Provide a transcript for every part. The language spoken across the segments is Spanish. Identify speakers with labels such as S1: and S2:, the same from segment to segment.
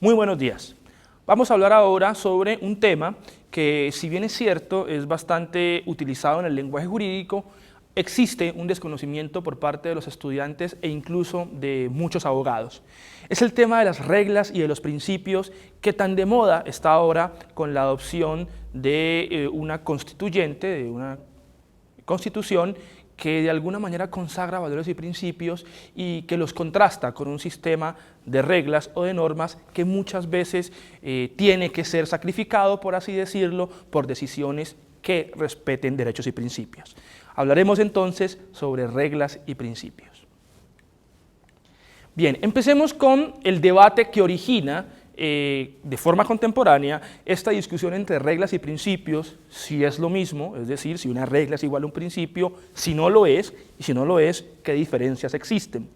S1: Muy buenos días. Vamos a hablar ahora sobre un tema que, si bien es cierto, es bastante utilizado en el lenguaje jurídico, existe un desconocimiento por parte de los estudiantes e incluso de muchos abogados. Es el tema de las reglas y de los principios que tan de moda está ahora con la adopción de una constituyente, de una constitución que de alguna manera consagra valores y principios y que los contrasta con un sistema de reglas o de normas que muchas veces tiene que ser sacrificado, por así decirlo, por decisiones que respeten derechos y principios. Hablaremos entonces sobre reglas y principios. Bien, empecemos con el debate que origina de forma contemporánea esta discusión entre reglas y principios, si es lo mismo, es decir, si una regla es igual a un principio, si no lo es, y si no lo es, qué diferencias existen.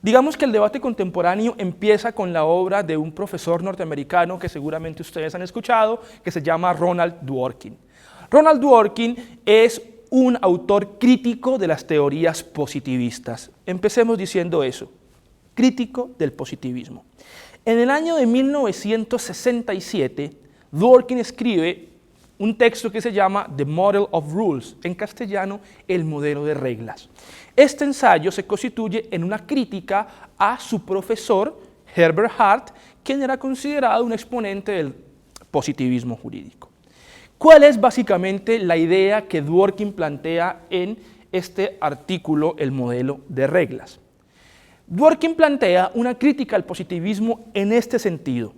S1: Digamos que el debate contemporáneo empieza con la obra de un profesor norteamericano que seguramente ustedes han escuchado, que se llama Ronald Dworkin. Ronald Dworkin es un autor crítico de las teorías positivistas. Empecemos diciendo eso, crítico del positivismo. En el año de 1967, Dworkin escribe un texto que se llama The Model of Rules, en castellano, el modelo de reglas. Este ensayo se constituye en una crítica a su profesor, Herbert Hart, quien era considerado un exponente del positivismo jurídico. ¿Cuál es básicamente la idea que Dworkin plantea en este artículo, el modelo de reglas? Dworkin plantea una crítica al positivismo en este sentido.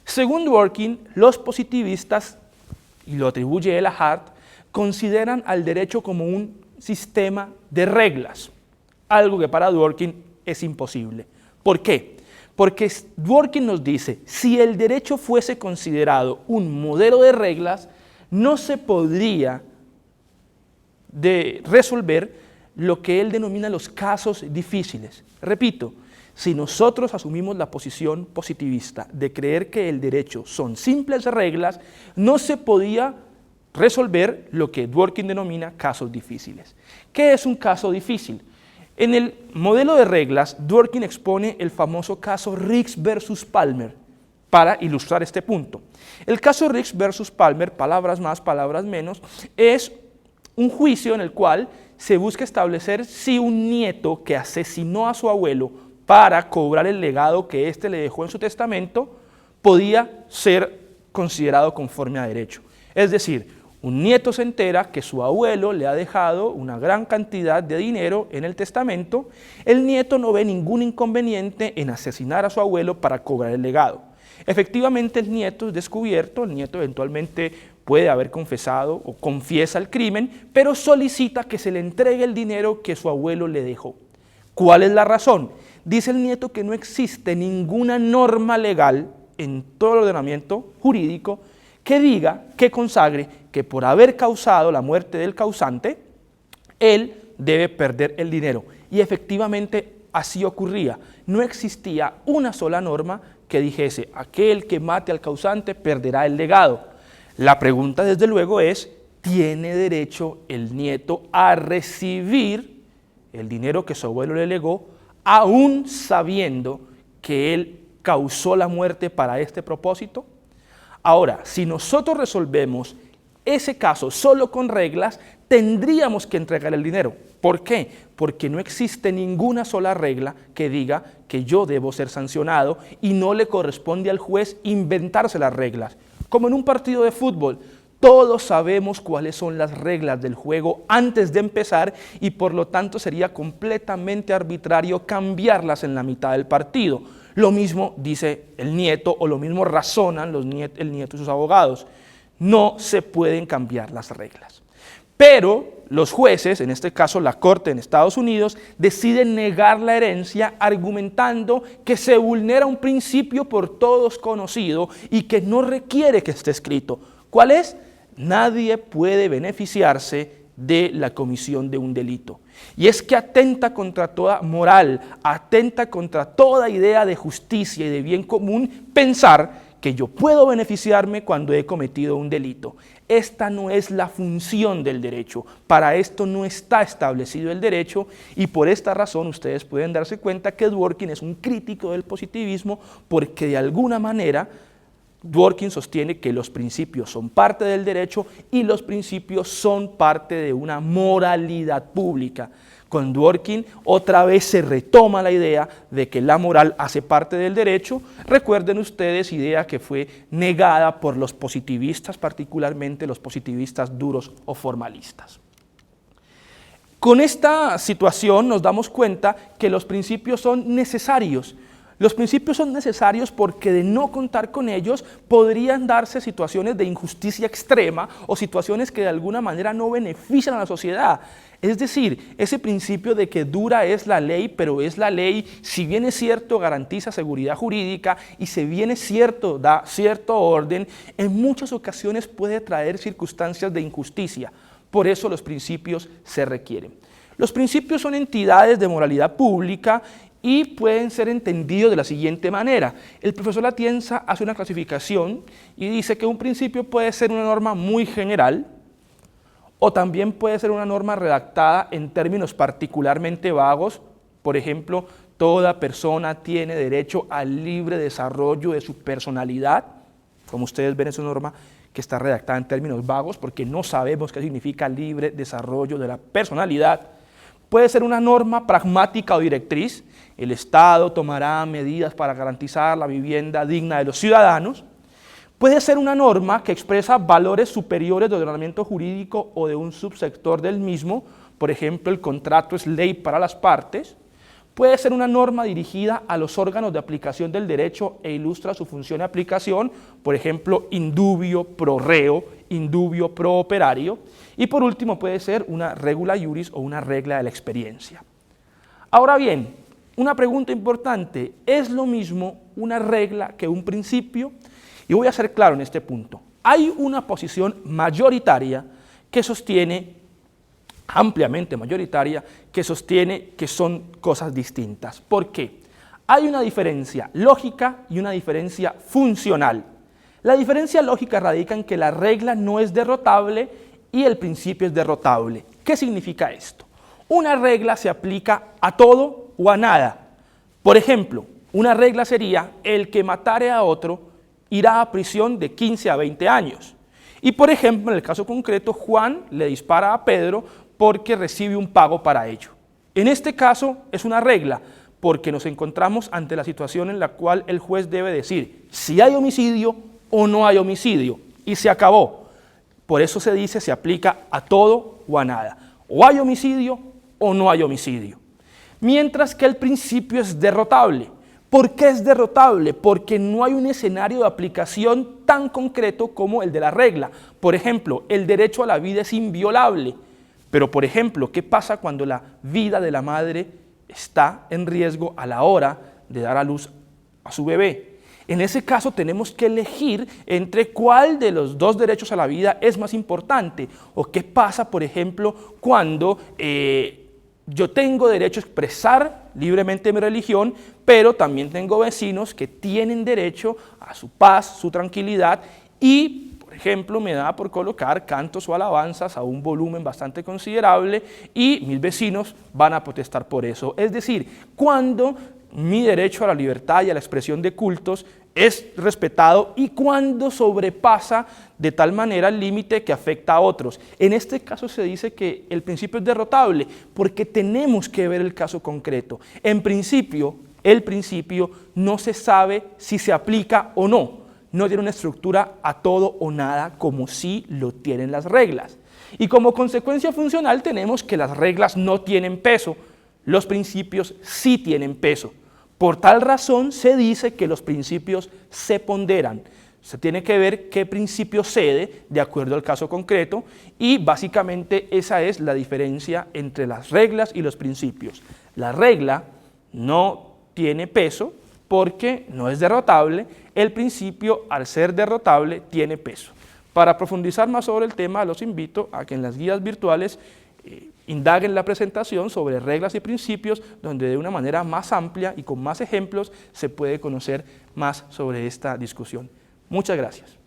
S1: Según Dworkin, los positivistas, y lo atribuye él a Hart, consideran al derecho como un sistema de reglas, algo que para Dworkin es imposible. ¿Por qué? Porque Dworkin nos dice, si el derecho fuese considerado un modelo de reglas, no se podría resolver lo que él denomina los casos difíciles. Repito, si nosotros asumimos la posición positivista de creer que el derecho son simples reglas, no se podía resolver lo que Dworkin denomina casos difíciles. ¿Qué es un caso difícil? En el modelo de reglas, Dworkin expone el famoso caso Riggs versus Palmer para ilustrar este punto. El caso Riggs versus Palmer, palabras más, palabras menos, es un juicio en el cual se busca establecer si un nieto que asesinó a su abuelo para cobrar el legado que éste le dejó en su testamento podía ser considerado conforme a derecho. Es decir, un nieto se entera que su abuelo le ha dejado una gran cantidad de dinero en el testamento, el nieto no ve ningún inconveniente en asesinar a su abuelo para cobrar el legado. Efectivamente, el nieto es descubierto, el nieto eventualmente puede haber confesado o confiesa el crimen, pero solicita que se le entregue el dinero que su abuelo le dejó. ¿Cuál es la razón? Dice el nieto que no existe ninguna norma legal en todo el ordenamiento jurídico que diga, que consagre, que por haber causado la muerte del causante, él debe perder el dinero. Y efectivamente así ocurría. No existía una sola norma que dijese, aquel que mate al causante perderá el legado. La pregunta, desde luego, es, ¿tiene derecho el nieto a recibir el dinero que su abuelo le legó, aún sabiendo que él causó la muerte para este propósito? Ahora, si nosotros resolvemos ese caso solo con reglas, tendríamos que entregar el dinero. ¿Por qué? Porque no existe ninguna sola regla que diga que yo debo ser sancionado y no le corresponde al juez inventarse las reglas. Como en un partido de fútbol, todos sabemos cuáles son las reglas del juego antes de empezar y por lo tanto sería completamente arbitrario cambiarlas en la mitad del partido. Lo mismo dice el nieto o lo mismo razonan el nieto y sus abogados. No se pueden cambiar las reglas. Pero los jueces, en este caso la Corte en Estados Unidos, deciden negar la herencia argumentando que se vulnera un principio por todos conocido y que no requiere que esté escrito. ¿Cuál es? Nadie puede beneficiarse de la comisión de un delito. Y es que atenta contra toda moral, atenta contra toda idea de justicia y de bien común pensar que yo puedo beneficiarme cuando he cometido un delito. Esta no es la función del derecho, para esto no está establecido el derecho y por esta razón ustedes pueden darse cuenta que Dworkin es un crítico del positivismo porque de alguna manera Dworkin sostiene que los principios son parte del derecho y los principios son parte de una moralidad pública. Con Dworkin otra vez se retoma la idea de que la moral hace parte del derecho. Recuerden ustedes, idea que fue negada por los positivistas, particularmente los positivistas duros o formalistas. Con esta situación nos damos cuenta que los principios son necesarios. Los principios son necesarios porque de no contar con ellos podrían darse situaciones de injusticia extrema o situaciones que de alguna manera no benefician a la sociedad. Es decir, ese principio de que dura es la ley, pero es la ley, si bien es cierto, garantiza seguridad jurídica y si bien es cierto, da cierto orden, en muchas ocasiones puede traer circunstancias de injusticia. Por eso los principios se requieren. Los principios son entidades de moralidad pública y pueden ser entendidos de la siguiente manera. El profesor Atienza hace una clasificación y dice que un principio puede ser una norma muy general o también puede ser una norma redactada en términos particularmente vagos. Por ejemplo, toda persona tiene derecho al libre desarrollo de su personalidad. Como ustedes ven, es una norma que está redactada en términos vagos porque no sabemos qué significa libre desarrollo de la personalidad. Puede ser una norma pragmática o directriz. El Estado tomará medidas para garantizar la vivienda digna de los ciudadanos. Puede ser una norma que expresa valores superiores de ordenamiento jurídico o de un subsector del mismo. Por ejemplo, el contrato es ley para las partes. Puede ser una norma dirigida a los órganos de aplicación del derecho e ilustra su función de aplicación. Por ejemplo, indubio pro reo, indubio pro operario. Y por último puede ser una regula iuris o una regla de la experiencia. Ahora bien, una pregunta importante, ¿es lo mismo una regla que un principio? Y voy a ser claro en este punto. Hay una posición mayoritaria que sostiene, ampliamente mayoritaria, que sostiene que son cosas distintas. ¿Por qué? Hay una diferencia lógica y una diferencia funcional. La diferencia lógica radica en que la regla no es derrotable y el principio es derrotable. ¿Qué significa esto? Una regla se aplica a todo o a nada. Por ejemplo, una regla sería: el que matare a otro irá a prisión de 15 a 20 años. Y por ejemplo, en el caso concreto, Juan le dispara a Pedro porque recibe un pago para ello. En este caso es una regla, porque nos encontramos ante la situación en la cual el juez debe decir si hay homicidio o no hay homicidio, y se acabó. Por eso se dice se aplica a todo o a nada. O hay homicidio o no hay homicidio. Mientras que el principio es derrotable. ¿Por qué es derrotable? Porque no hay un escenario de aplicación tan concreto como el de la regla. Por ejemplo, el derecho a la vida es inviolable. Pero, por ejemplo, ¿qué pasa cuando la vida de la madre está en riesgo a la hora de dar a luz a su bebé? En ese caso tenemos que elegir entre cuál de los dos derechos a la vida es más importante. O qué pasa, por ejemplo, cuando yo tengo derecho a expresar libremente mi religión, pero también tengo vecinos que tienen derecho a su paz, su tranquilidad y, por ejemplo, me da por colocar cantos o alabanzas a un volumen bastante considerable y mis vecinos van a protestar por eso. Es decir, cuando mi derecho a la libertad y a la expresión de cultos es respetado y cuando sobrepasa de tal manera el límite que afecta a otros. En este caso se dice que el principio es derrotable porque tenemos que ver el caso concreto. En principio, el principio no se sabe si se aplica o no. No tiene una estructura a todo o nada como sí lo tienen las reglas. Y como consecuencia funcional tenemos que las reglas no tienen peso, los principios sí tienen peso. Por tal razón se dice que los principios se ponderan. Se tiene que ver qué principio cede de acuerdo al caso concreto y básicamente esa es la diferencia entre las reglas y los principios. La regla no tiene peso porque no es derrotable, el principio al ser derrotable tiene peso. Para profundizar más sobre el tema los invito a que en las guías virtuales indaguen la presentación sobre reglas y principios, donde de una manera más amplia y con más ejemplos se puede conocer más sobre esta discusión. Muchas gracias.